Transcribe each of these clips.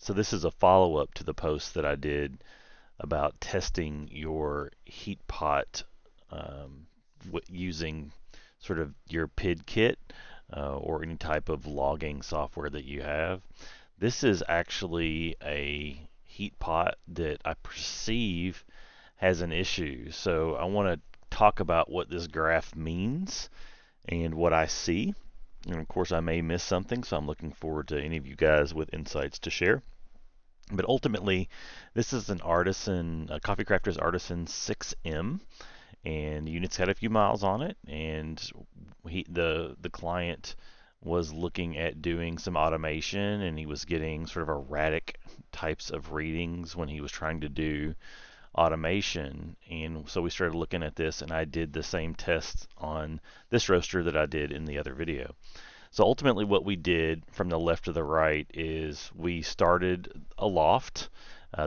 So this is a follow-up to the post that I did about testing your heat pot using sort of your PID kit or any type of logging software that you have. This is actually a heat pot that I perceive has an issue. So I want to talk about what this graph means and what I see. And of course, I may miss something, so I'm looking forward to any of you guys with insights to share. But ultimately, this is an artisan, a Coffee Crafters Artisan 6M, and the unit's got a few miles on it. And the client was looking at doing some automation, and he was getting sort of erratic types of readings when he was trying to do automation. And so we started looking at this, and I did the same test on this roaster that I did in the other video. So ultimately what we did from the left to the right is we started a loft.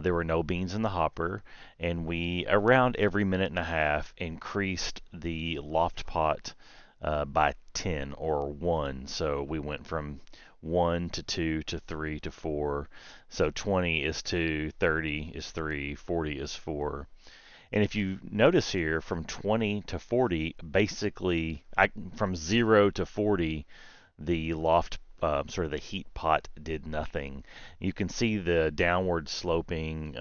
There were no beans in the hopper, and we, around every minute and a half, increased the loft pot by 10 or 1. So we went from 1 to 2 to 3 to 4. So 20 is 2, 30 is 3, 40 is 4. And if you notice here, from 20 to 40, basically, from 0 to 40, the loft, sort of the heat pot did nothing. You can see the downward sloping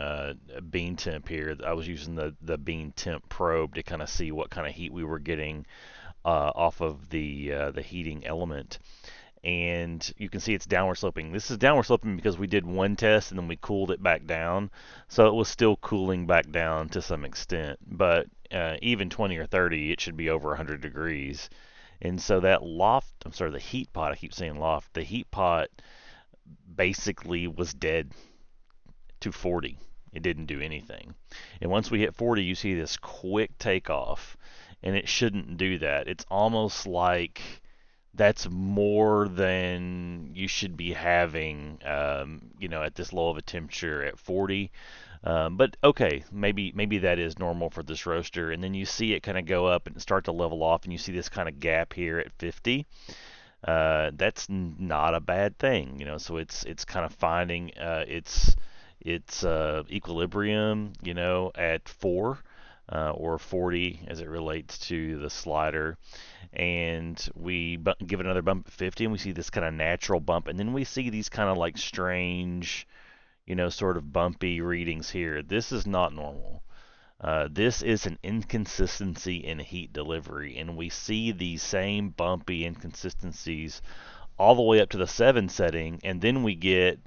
bean temp here. I was using the bean temp probe to kind of see what kind of heat we were getting off of the heating element. And you can see it's downward sloping. This is downward sloping because we did one test and then we cooled it back down. So it was still cooling back down to some extent. But even 20 or 30, it should be over 100 degrees. And so that loft, I'm sorry, the heat pot, I keep saying loft, the heat pot basically was dead to 40. It didn't do anything. And once we hit 40, you see this quick takeoff, and it shouldn't do that. It's almost like that's more than you should be having, at this low of a temperature at 40. But okay, maybe that is normal for this roaster. And then you see it kind of go up and start to level off, and you see this kind of gap here at 50. That's not a bad thing, So it's kind of finding its equilibrium, at 4. Or 40 as it relates to the slider, and we give it another bump at 50, and we see this kind of natural bump, and then we see these kind of like strange, sort of bumpy readings here. This is not normal. This is an inconsistency in heat delivery, and we see these same bumpy inconsistencies all the way up to the 7 setting, and then we get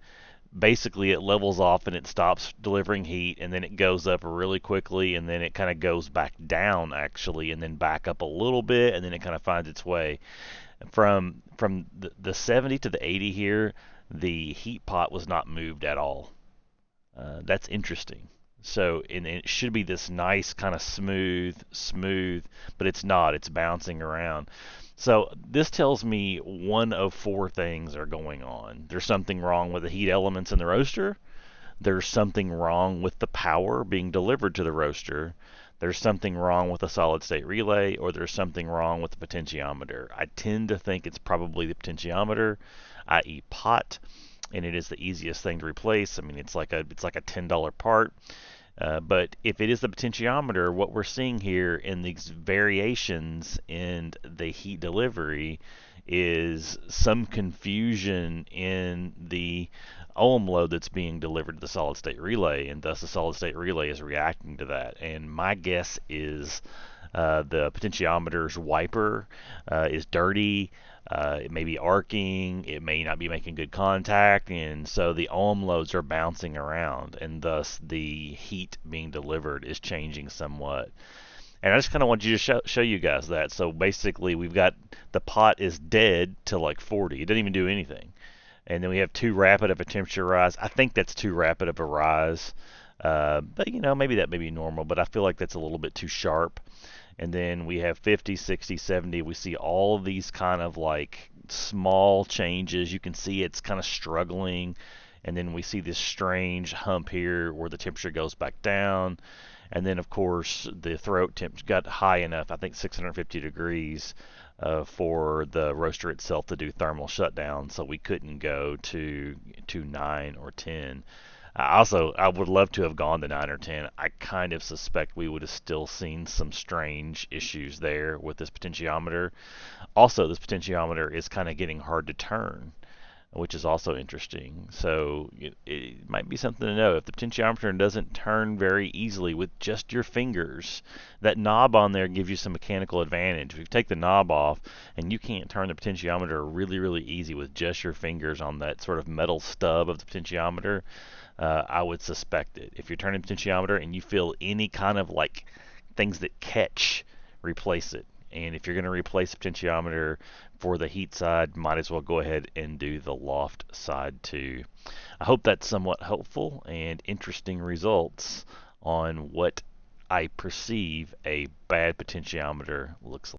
basically it levels off and it stops delivering heat, and then it goes up really quickly, and then it kind of goes back down actually, and then back up a little bit, and then it kind of finds its way from the 70 to the 80 here. The heat pot was not moved at all. That's interesting. So, and it should be this nice kind of smooth, but it's not. It's bouncing around. So this tells me one of 4 things are going on. There's something wrong with the heat elements in the roaster. There's something wrong with the power being delivered to the roaster. There's something wrong with the solid state relay, or there's something wrong with the potentiometer. I tend to think it's probably the potentiometer, i.e. pot, and it is the easiest thing to replace. I mean, it's like a $10 part. But if it is the potentiometer, what we're seeing here in these variations in the heat delivery is some confusion in the ohm load that's being delivered to the solid state relay, and thus the solid state relay is reacting to that. And my guess is the potentiometer's wiper is dirty. It may be arcing, it may not be making good contact, and so the ohm loads are bouncing around, and thus the heat being delivered is changing somewhat. And I just kind of want you to show you guys that. So basically, we've got the pot is dead to like 40. It doesn't even do anything. And then we have too rapid of a temperature rise. I think that's too rapid of a rise. But maybe that may be normal, but I feel like that's a little bit too sharp. And then we have 50, 60, 70. We see all of these kind of like small changes. You can see it's kind of struggling. And then we see this strange hump here where the temperature goes back down. And then, of course, the throat temp got high enough, I think 650 degrees, for the roaster itself to do thermal shutdown, so we couldn't go to 9 or 10. I would love to have gone to 9 or 10. I kind of suspect we would have still seen some strange issues there with this potentiometer. Also, this potentiometer is kind of getting hard to turn, which is also interesting. So it might be something to know. If the potentiometer doesn't turn very easily with just your fingers, that knob on there gives you some mechanical advantage. If you take the knob off and you can't turn the potentiometer really, really easy with just your fingers on that sort of metal stub of the potentiometer, I would suspect it. If you're turning the potentiometer and you feel any kind of like things that catch, replace it. And if you're going to replace the potentiometer for the heat side, might as well go ahead and do the loft side too. I hope that's somewhat helpful and interesting results on what I perceive a bad potentiometer looks like.